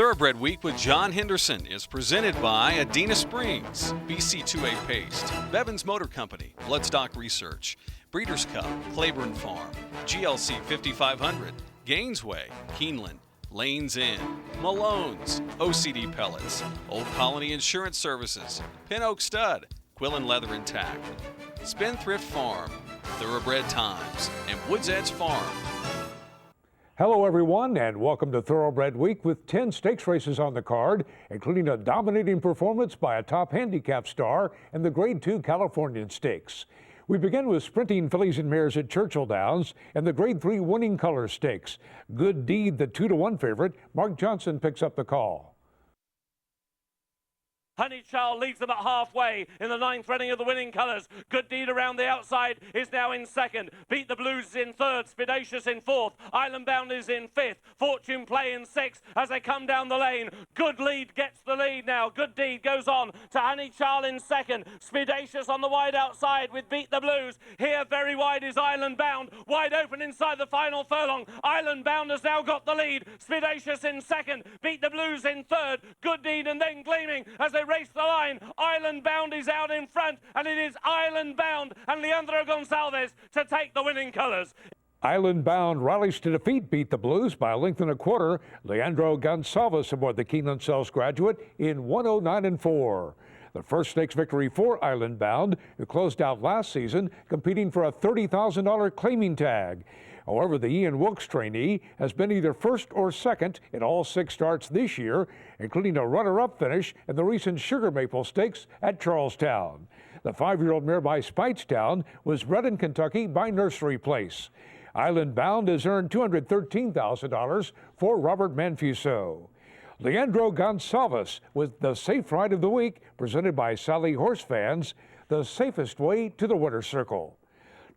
Thoroughbred Week with John Henderson is presented by Adena Springs, BC2A Paste, Bevins Motor Company, Bloodstock Research, Breeders' Cup, Claiborne Farm, GLC 5500, Gainesway, Keeneland, Lanes Inn, Malone's, OCD Pellets, Old Colony Insurance Services, Pin Oak Stud, Quillen Leather and Tack, Spendthrift Farm, Thoroughbred Times, and Woods Edge Farm. Hello everyone, and welcome to Thoroughbred Week with 10 stakes races on the card, including a dominating performance by a top handicap star in the Grade 2 Californian Stakes. We begin with sprinting fillies and mares at Churchill Downs and the Grade 3 Winning Colors Stakes. Good Deed, the 2-1 favorite. Mark Johnson picks up the call. Honey Child leads them at halfway in the ninth running of the Winning Colours. Good Deed around the outside is now in second. Beat the Blues is in third. Spidacious in fourth. Island Bound is in fifth. Fortune Play in sixth as they come down the lane. Good Lead gets the lead now. Good Deed goes on to Honey Child in second. Spidacious on the wide outside with Beat the Blues. Here very wide is Island Bound. Wide open inside the final furlong. Island Bound has now got the lead. Spidacious in second. Beat the Blues in third. Good Deed and then Gleaming as they race the line. Island Bound is out in front, and it is Island Bound and Leandro Gonsalves to take the Winning Colours. Island Bound rallies to defeat Beat the Blues by a length and a quarter. Leandro Gonsalves aboard the Keeneland Sales Graduate in 109-4. The first stakes victory for Island Bound, who closed out last season competing for a $30,000 claiming tag. However, the Ian Wilkes trainee has been either first or second in all 6 starts this year, including a runner-up finish in the recent Sugar Maple Stakes at Charlestown. The 5-year-old mare by Speightstown was bred in Kentucky by Nursery Place. Island Bound has earned $213,000 for Robert Manfuso. Leandro Gonsalves with the Safe Ride of the Week, presented by Sally Horse Fans, the safest way to the winner's circle.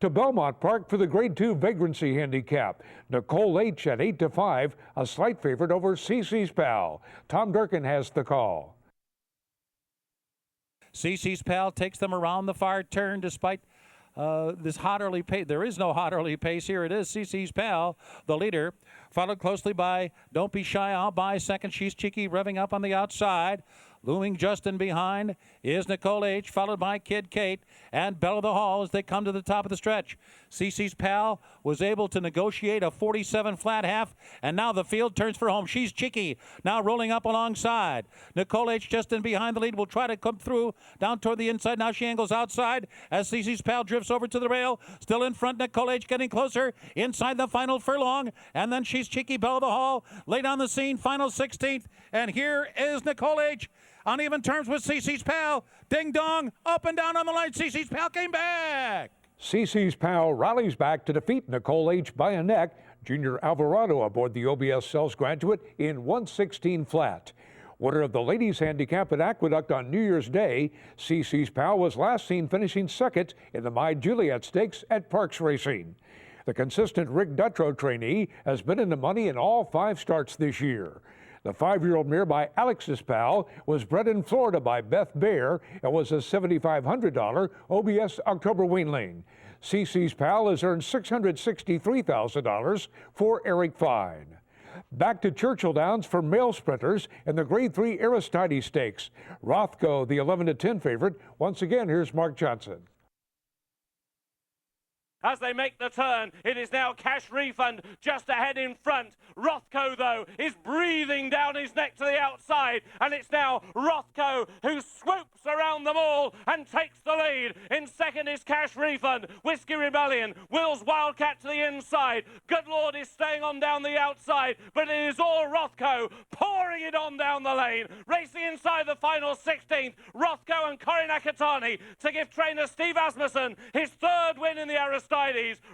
To Belmont Park for the Grade 2 Vagrancy Handicap. Nicole H. at 8-5, a slight favorite over CC's Pal. Tom Durkin has the call. CC's Pal takes them around the far turn despite this hot early pace. There is no hot early pace here. It is CC's Pal, the leader, followed closely by Don't Be Shy Out by second. She's Cheeky revving up on the outside. Looming just in behind is Nicole H., followed by Kid Kate and Belle of the Hall as they come to the top of the stretch. CC's Pal was able to negotiate a 47 flat half, and now the field turns for home. She's Cheeky now rolling up alongside. Nicole H. just in behind the lead will try to come through down toward the inside. Now she angles outside as CC's Pal drifts over to the rail. Still in front, Nicole H. getting closer inside the final furlong, and then she's Cheeky, Belle of the Hall late on the scene, final 16th, and here is Nicole H. on even terms with CC's Pal. Ding dong, up and down on the line. CC's Pal came back. CC's Pal rallies back to defeat Nicole H. by a neck. Junior Alvarado aboard the OBS Sales Graduate in 116 flat. Winner of the Ladies Handicap at Aqueduct on New Year's Day, CC's Pal was last seen finishing second in the My Juliet Stakes at Parks Racing. The consistent Rick Dutrow trainee has been in the money in all 5 starts this year. The 5-year-old mare by Alex's Pal was bred in Florida by Beth Baer and was a $7,500 OBS October weanling. CC's Pal has earned $663,000 for Eric Fine. Back to Churchill Downs for male sprinters in the Grade 3 Aristides Stakes. Rothko, the 11-10 favorite. Once again, here's Mark Johnson. As they make the turn, it is now Cash Refund just ahead in front. Rothko, though, is breathing down his neck to the outside, and it's now Rothko who swoops around them all and takes the lead. In second is Cash Refund. Whiskey Rebellion, Will's Wildcat to the inside. Good Lord is staying on down the outside, but it is all Rothko pouring it on down the lane. Racing inside the final 16th, Rothko and Corey Nakatani to give trainer Steve Asmussen his 3rd win in the Aristides.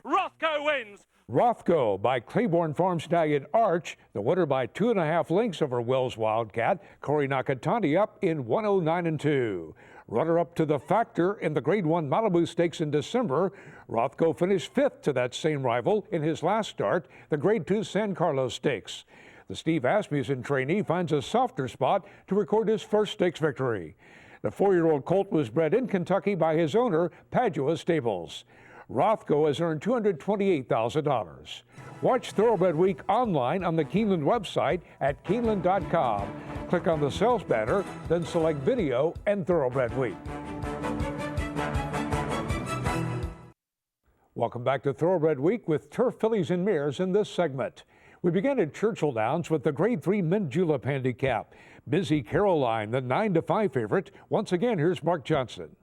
Rothko wins. Rothko by Claiborne Farm Stallion Arch, the winner by 2.5 lengths over Wells Wildcat. Corey Nakatani up in 109-2. Runner-up to the Factor in the Grade 1 Malibu Stakes in December. Rothko finished 5th to that same rival in his last start, the Grade 2 San Carlos Stakes. The Steve Asmussen trainee finds a softer spot to record his first stakes victory. The 4-year-old colt was bred in Kentucky by his owner, Padua Stables. Rothko has earned $228,000. Watch Thoroughbred Week online on the Keeneland website at Keeneland.com. Click on the sales banner, then select Video and Thoroughbred Week. Welcome back to Thoroughbred Week with Turf Fillies and Mares in this segment. We begin at Churchill Downs with the Grade 3 Mint Julep Handicap. Busy Caroline, the 9-5 favorite. Once again, here's Mark Johnson.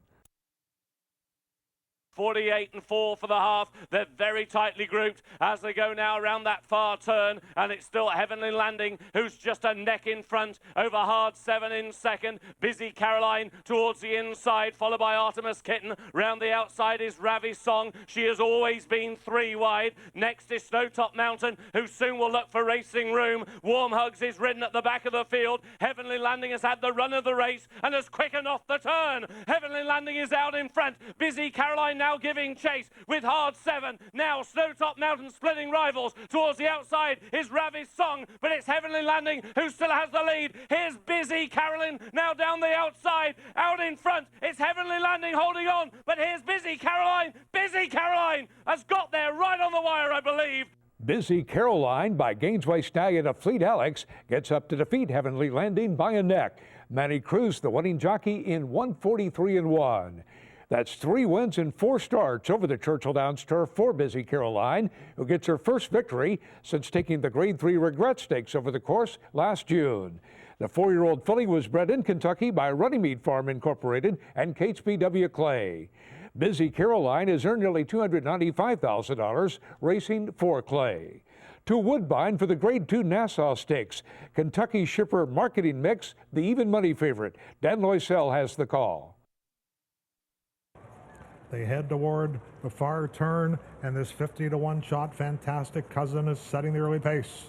48-4 for the half. They're very tightly grouped as they go now around that far turn, and it's still Heavenly Landing who's just a neck in front over Hard 7 in second. Busy Caroline towards the inside, followed by Artemis Kitten. Round the outside is Ravi Song. She has always been 3 wide. Next is Snowtop Mountain, who soon will look for racing room. Warm Hugs is ridden at the back of the field. Heavenly Landing has had the run of the race and has quickened off the turn. Heavenly Landing is out in front. Busy Caroline now giving chase with Hard 7. Now Snowtop Mountain splitting rivals. Towards the outside is Ravi's Song, but it's Heavenly Landing who still has the lead. Here's Busy Caroline now down the outside. Out in front, it's Heavenly Landing holding on, but here's Busy Caroline. Busy Caroline has got there right on the wire, I believe. Busy Caroline by Gainesway Stallion of Fleet Alex gets up to defeat Heavenly Landing by a neck. Manny Cruz, the winning jockey, in 143-1. That's 3 wins and 4 starts over the Churchill Downs turf for Busy Caroline, who gets her first victory since taking the Grade 3 Regret Stakes over the course last June. The 4-year-old filly was bred in Kentucky by Runnymede Farm Incorporated and Catesby W. Clay. Busy Caroline has earned nearly $295,000 racing for Clay. To Woodbine for the Grade 2 Nassau Stakes. Kentucky shipper Marketing Mix, the even money favorite. Dan Loisel has the call. They head toward the far turn, and this 50-1 shot, Fantastic Cousin, is setting the early pace.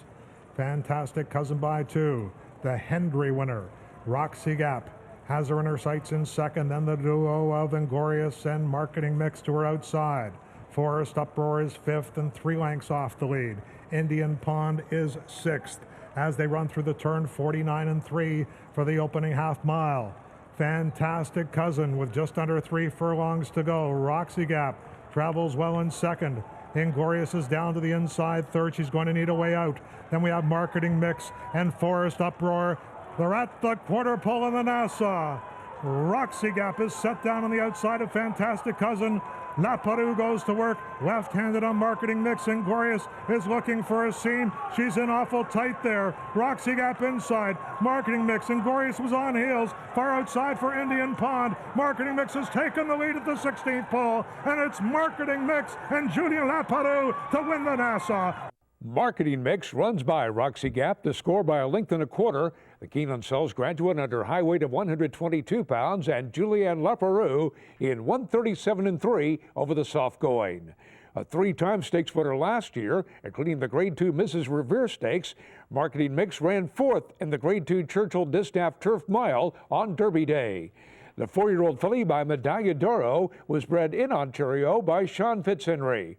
Fantastic Cousin by 2. The Hendry winner, Roxy Gap, has her in her sights in second. Then the duo of Ingorious and Marketing Mix to her outside. Forest Uproar is 5th and 3 lengths off the lead. Indian Pond is 6th as they run through the turn, 49-3 for the opening half mile. Fantastic Cousin with just under 3 furlongs to go. Roxy Gap travels well in second. Ingorious is down to the inside third. She's going to need a way out. Then we have Marketing Mix and Forest Uproar. They're at the quarter pole in the Nassau. Roxy Gap is set down on the outside of Fantastic Cousin. Laparu goes to work, left-handed on Marketing Mix. Ingorious is looking for a seam. She's in awful tight there. Roxy Gap inside. Marketing Mix. Ingorious was on heels. Far outside for Indian Pond. Marketing Mix has taken the lead at the 16th pole, and it's Marketing Mix and Julian Laparu to win the Nassau. Marketing Mix runs by Roxy Gap to score by 1.25 lengths. The Keeneland sells graduate under high weight of 122 pounds and Julianne Laperoux in 137-3 over the soft going. A 3-time stakes winner last year, including the Grade 2 Mrs. Revere Stakes, Marketing Mix ran 4th in the Grade 2 Churchill Distaff Turf Mile on Derby Day. The 4-year-old filly by Medaglia d'Oro was bred in Ontario by Sean Fitzhenry.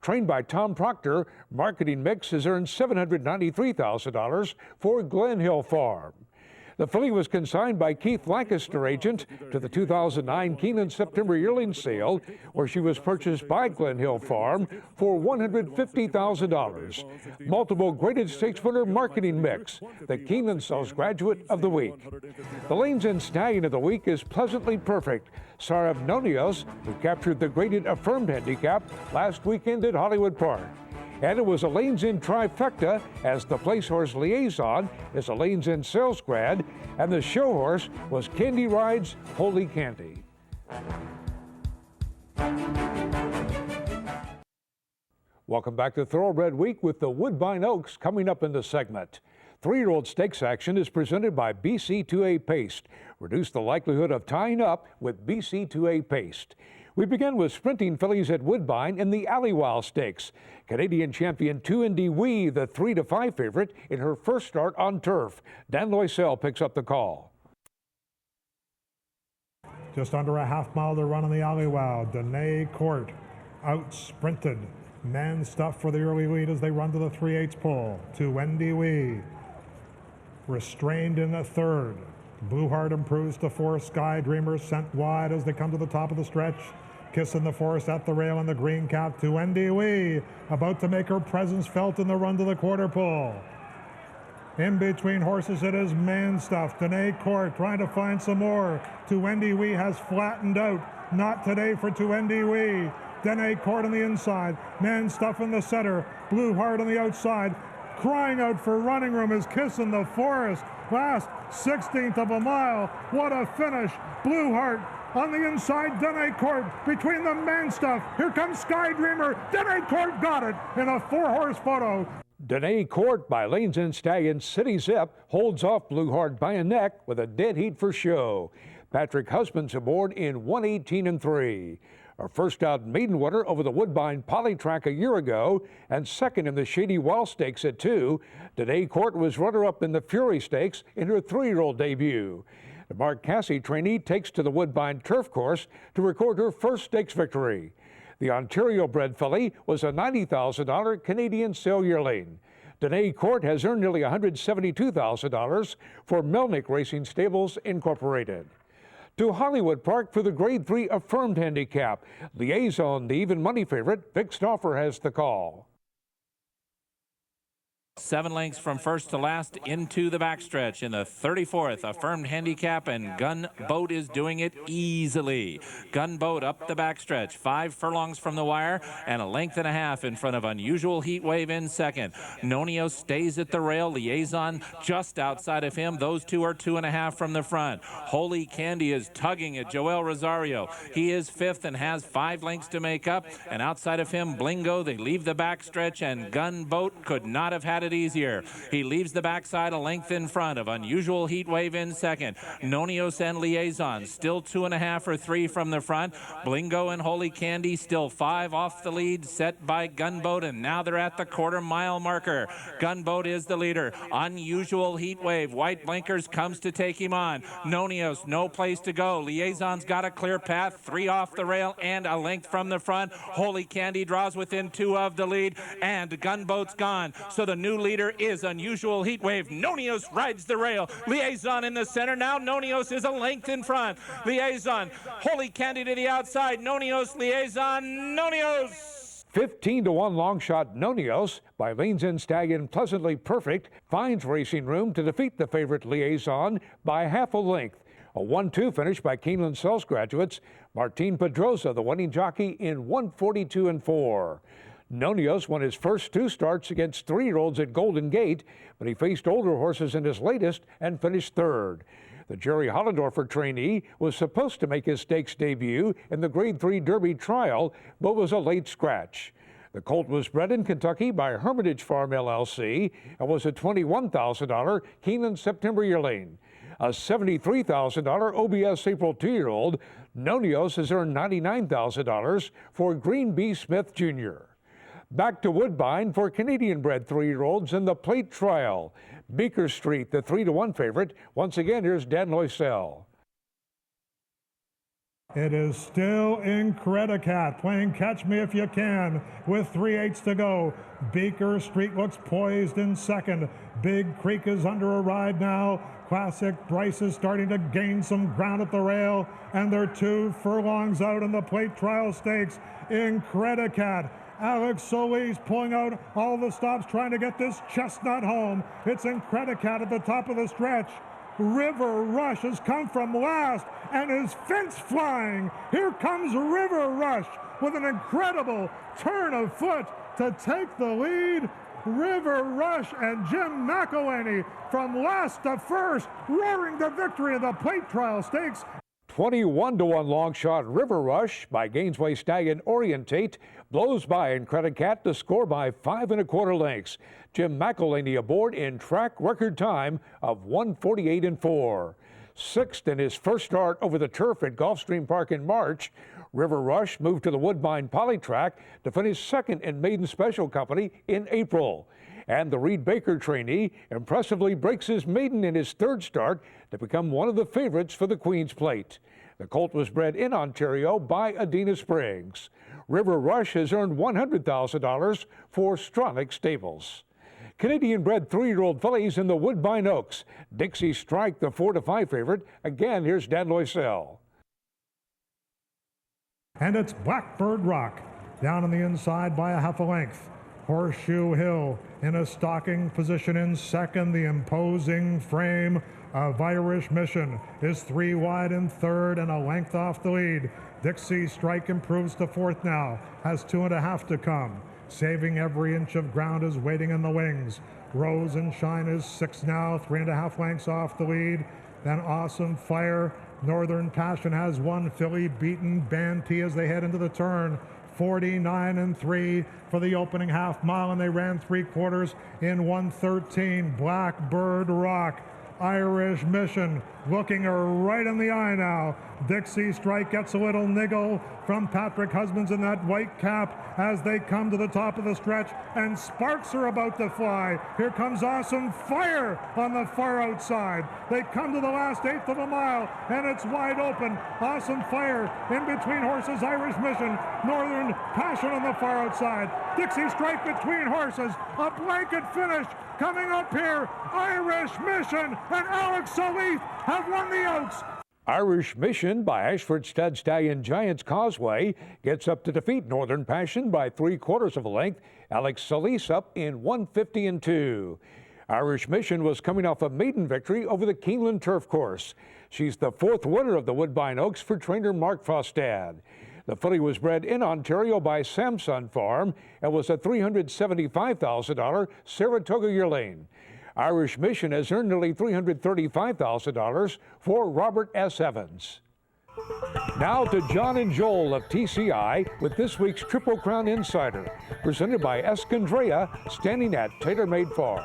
Trained by Tom Proctor, Marketing Mix has earned $793,000 for Glen Hill Farm. The filly was consigned by Keith Lancaster, agent, to the 2009 Keeneland September yearling sale, where she was purchased by Glen Hill Farm for $150,000. Multiple graded stakes winner Marketing Mix, the Keeneland Sales Graduate of the Week. The Lanes and Stallion of the Week is Pleasantly Perfect. Sarab Nonios, who captured the graded Affirmed Handicap last weekend at Hollywood Park. And it was a Lanes End trifecta, as the Placehorse Liaison is a Lanes End sales grad, and the show horse was Candy Ride's Holy Candy. Welcome back to Thoroughbred Week with the Woodbine Oaks coming up in the segment. 3-year-old stakes action is presented by BC2A Paste. Reduce the likelihood of tying up with BC2A Paste. We begin with sprinting fillies at Woodbine in the Alleywild Stakes. Canadian champion 2ND Wee, the 3-5 favorite in her first start on turf. Dan Loisel picks up the call. Just under a half mile to run in the Alleywild. Danae Court out sprinted. Man stuff for the early lead as they run to the 3/8 pole. 2ND Wee restrained in the third. Blue Heart improves to 4. Sky Dreamer sent wide as they come to the top of the stretch. Kissing the Forest at the rail in the green cap to Wendy Wee, about to make her presence felt in the run to the quarter pole. In between horses, it is Man Stuff. Danae Court trying to find some more. To Wendy Wee has flattened out. Not today for To Wendy Wee. Danae Court on the inside. Man Stuff in the center. Blue Heart on the outside. Crying out for running room is Kissing the Forest. Last 16th of a mile. What a finish. Blue Heart on the inside. Danae Court between the Man Stuff. Here comes Sky Dreamer. Danae Court got it in a 4-horse photo. Danae Court by Lanes and Stallions City Zip holds off Blue Heart by a neck with a dead heat for show. Patrick Husbands aboard in 1:18.3. Our first out maiden winner over the Woodbine Poly Track a year ago and second in the Shady Well Stakes at 2. Danae Court was runner-up in the Fury Stakes in her 3-year-old debut. The Mark Cassey trainee takes to the Woodbine Turf Course to record her first stakes victory. The Ontario-bred filly was a $90,000 Canadian sale yearling. Danae Court has earned nearly $172,000 for Melnick Racing Stables Incorporated. To Hollywood Park for the Grade 3 Affirmed Handicap. Liaison, the even money favorite, Fixed Offer has the call. 7 lengths from first to last into the backstretch in the 34th Affirmed Handicap, and Gunboat is doing it easily. Gunboat up the backstretch, 5 furlongs from the wire and a length and a half in front of Unusual Heatwave in second. Nonio stays at the rail. Liaison just outside of him. Those two are 2.5 from the front. Holy Candy is tugging at Joel Rosario. He is 5th and has 5 lengths to make up, and outside of him Blingo. They leave the backstretch, and Gunboat could not have had it easier. He leaves the backside a length in front of Unusual Heatwave in second. Nonios and Liaison still 2.5 or 3 from the front. Blingo and Holy Candy still 5 off the lead, set by Gunboat, and now they're at the quarter-mile marker. Gunboat is the leader. Unusual Heatwave, white blinkers, comes to take him on. Nonios, no place to go. Liaison's got a clear path, 3 off the rail and a length from the front. Holy Candy draws within 2 of the lead, and Gunboat's gone. So the new leader is Unusual Heatwave. Nonios rides the rail. Liaison in the center. Now Nonios is a length in front. Liaison, Holy Candy to the outside. Nonios, Liaison, Nonios. 15-1 long shot Nonios by Lanes and Stallion Pleasantly Perfect finds racing room to defeat the favorite Liaison by half a length. A 1-2 finish by Keeneland Sales graduates Martin Pedrosa, the winning jockey, in 1:42.4. Nonios won his first 2 starts against 3-year-olds at Golden Gate, but he faced older horses in his latest and finished 3rd. The Jerry Hollendorfer trainee was supposed to make his stakes debut in the Grade 3 Derby trial, but was a late scratch. The colt was bred in Kentucky by Hermitage Farm LLC and was a $21,000 Keeneland September yearling. A $73,000 OBS April 2-year-old, Nonios has earned $99,000 for Green B. Smith Jr. Back to Woodbine for Canadian-bred 3-year-olds in the plate trial. Beaker Street, the 3-1 favorite. Once again, here's Dan Loisel. It is still Incredicat playing Catch Me If You Can with 3/8 to go. Beaker Street looks poised in second. Big Creek is under a ride now. Classic Bryce is starting to gain some ground at the rail, and they're 2 furlongs out in the plate trial stakes. Incredicat. Alex Solis pulling out all the stops, trying to get this chestnut home. It's Incredicat at the top of the stretch. River Rush has come from last and is fence flying. Here comes River Rush with an incredible turn of foot to take the lead. River Rush and Jim McElhaney from last to first, roaring to victory in the plate trial stakes. 21-1 long shot River Rush by Gainesway Stallion Orientate blows by Incredicat to score by 5 1/4 lengths. Jim McElhaney aboard in track record time of 1:48.4. 6th in his first start over the turf at Gulfstream Park in March. River Rush moved to the Woodbine Poly Track to finish 2nd in Maiden Special Company in April. And the Reed Baker trainee impressively breaks his maiden in his 3rd start to become one of the favorites for the Queen's Plate. The colt was bred in Ontario by Adena Springs. River Rush has earned $100,000 for Stronach Stables. Canadian-bred 3-year-old fillies in the Woodbine Oaks. Dixie Strike, the 4-5 favorite. Again, here's Dan Loisel. And it's Blackbird Rock down on the inside by a half a length. Horseshoe Hill in a stalking position in second. The imposing frame of Irish Mission is 3 wide in third and a length off the lead. Dixie Strike improves to fourth now, has 2.5 to come. Saving every inch of ground is waiting in the wings. Rose and Shine is 6 now, 3.5 lengths off the lead. Then Awesome Fire, Northern Passion has 1. Filly beaten Bantee as they head into the turn. 49-3 for the opening half mile, and they ran 3/4 in 1:13. Blackbird Rock, Irish Mission looking her right in the eye now. Dixie Strike gets a little niggle from Patrick Husbands in that white cap as they come to the top of the stretch, and sparks are about to fly. Here comes Awesome Fire on the far outside. They come to the last 1/8 of a mile, and it's wide open. Awesome Fire in between horses. Irish Mission, Northern Passion on the far outside. Dixie Strike between horses. A blanket finish coming up here. Irish Mission and Alex Salif have won the Oaks. Irish Mission by Ashford Stud Stallion Giants Causeway gets up to defeat Northern Passion by 3/4 of a length. Alex Solis up in 1:50-2. Irish Mission was coming off a maiden victory over the Keeneland turf course. She's the 4th winner of the Woodbine Oaks for trainer Mark Frostad. The filly was bred in Ontario by Samson Farm and was a $375,000 Saratoga yearling. Irish Mission has earned nearly $335,000 for Robert S. Evans. Now to John and Joel of TCI with this week's Triple Crown Insider, presented by Escondrea, standing at TaylorMade Farm.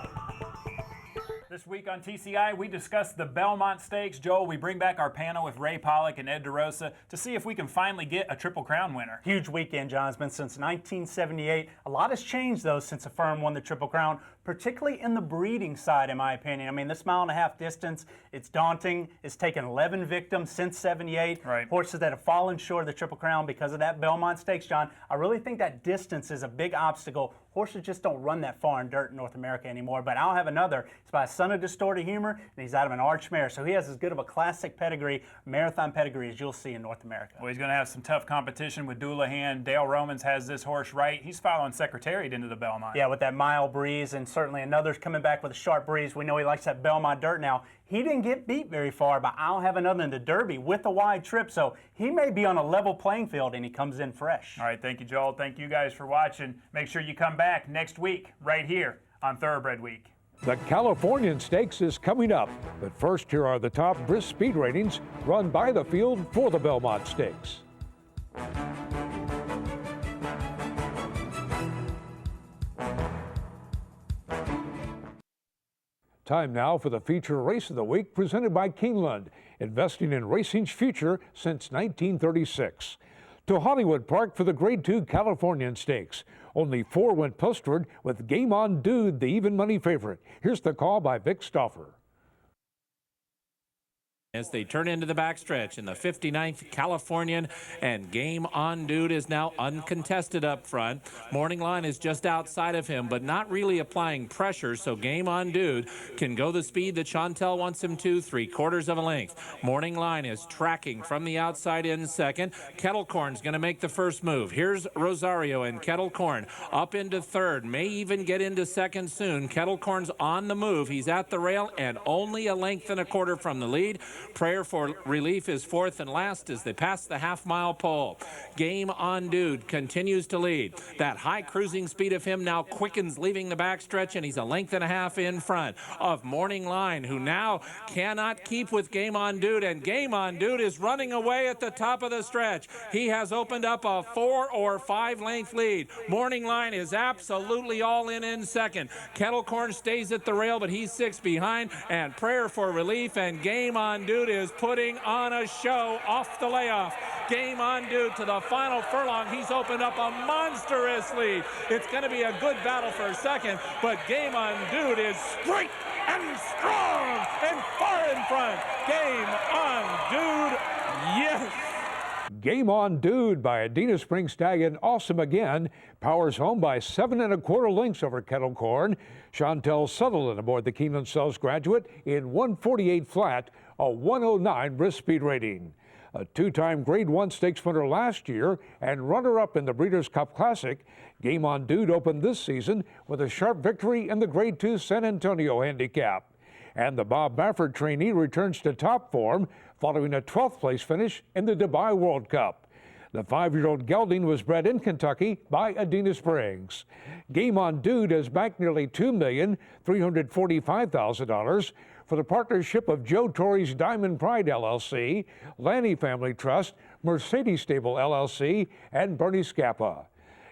This week on TCI, we discuss the Belmont Stakes. Joel, we bring back our panel with Ray Pollock and Ed DeRosa to see if we can finally get a Triple Crown winner. Huge weekend, John. It's been since 1978. A lot has changed, though, since Affirmed won the Triple Crown, particularly in the breeding side, in my opinion. I mean, this 1.5-mile distance, it's daunting. It's taken 11 victims since 78. Right. Horses that have fallen short of the Triple Crown because of that Belmont Stakes, John. I really think that distance is a big obstacle. Horses just don't run that far in dirt in North America anymore. But I'll have another. It's by a son of Distorted Humor, and he's out of an Arch mare. So he has as good of a classic pedigree, marathon pedigree, as you'll see in North America. Well, he's going to have some tough competition with Doulahan. Dale Romans has this horse right. He's following Secretariat into the Belmont. Yeah, with that mile breeze, and certainly another's coming back with a sharp breeze. We know he likes that Belmont dirt now. He didn't get beat very far, but I'll have another in the Derby with a wide trip, so he may be on a level playing field, and he comes in fresh. All right, thank you, Joel. Thank you guys for watching. Make sure you come back next week right here on Thoroughbred Week. The Californian Stakes is coming up, but first here are the top brisk speed ratings run by the field for the Belmont Stakes. Time now for the feature race of the week presented by Keeneland, investing in racing's future since 1936. To Hollywood Park for the Grade 2 Californian Stakes. Only 4 went postward with Game On Dude, the even money favorite. Here's the call by Vic Stauffer. As they turn into the backstretch in the 59th Californian, and Game On Dude is now uncontested up front. Morning Line is just outside of him, but not really applying pressure, so Game On Dude can go the speed that Chantel wants him to, 3/4 of a length. Morning Line is tracking from the outside in second. Kettlecorn's going to make the first move. Here's Rosario and Kettlecorn up into third, may even get into second soon. Kettlecorn's on the move. He's at the rail and only a length and a quarter from the lead. Prayer for Relief is fourth and last as they pass the half-mile pole. Game On Dude continues to lead. That high cruising speed of him now quickens leaving the backstretch, and he's a length and a half in front of Morning Line, who now cannot keep with Game On Dude, and Game On Dude is running away at the top of the stretch. He has opened up a 4 or 5 length lead. Morning Line is absolutely all in second. Kettlecorn stays at the rail, but he's 6 behind, and Prayer for Relief and Game On Dude is putting on a show off the layoff. Game On Dude to the final furlong. He's opened up a monstrous lead. It's going to be a good battle for a second, but Game On Dude is straight and strong and far in front. Game On Dude, yes. Game On Dude by Adena Spring Stallion, awesome again, powers home by 7 1/4 lengths over Kettlecorn. Chantel Sutherland aboard the Keeneland Cells Graduate in 1:48 flat, a 1:09 brisk speed rating. A two-time Grade 1 Stakes winner last year and runner-up in the Breeders' Cup Classic, Game On Dude opened this season with a sharp victory in the Grade 2 San Antonio Handicap. And the Bob Baffert trainee returns to top form following a 12th place finish in the Dubai World Cup. The 5-year-old gelding was bred in Kentucky by Adena Springs. Game On Dude has backed nearly $2,345,000 for the partnership of Joe Torre's Diamond Pride LLC, Lanny Family Trust, Mercedes Stable LLC, and Bernie Scappa.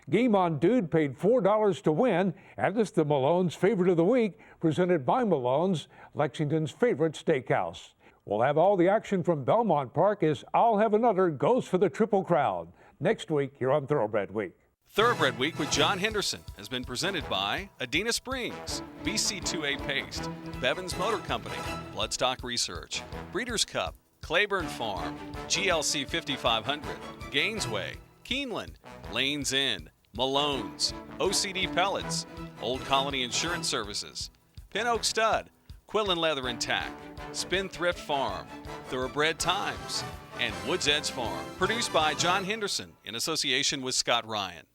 Game On Dude paid $4 to win, and is the Malone's Favorite of the Week, presented by Malone's, Lexington's favorite steakhouse. We'll have all the action from Belmont Park as I'll Have Another goes for the Triple Crown next week here on Thoroughbred Week. Thoroughbred Week with John Henderson has been presented by Adena Springs, BC2A Paste, Bevins Motor Company, Bloodstock Research, Breeders' Cup, Claiborne Farm, GLC 5500, Gainesway, Keeneland, Lanes Inn, Malone's, OCD Pellets, Old Colony Insurance Services, Pin Oak Stud, Quillen Leather and Tack, Spendthrift Farm, Thoroughbred Times, and Woods Edge Farm. Produced by John Henderson in association with Scott Ryan.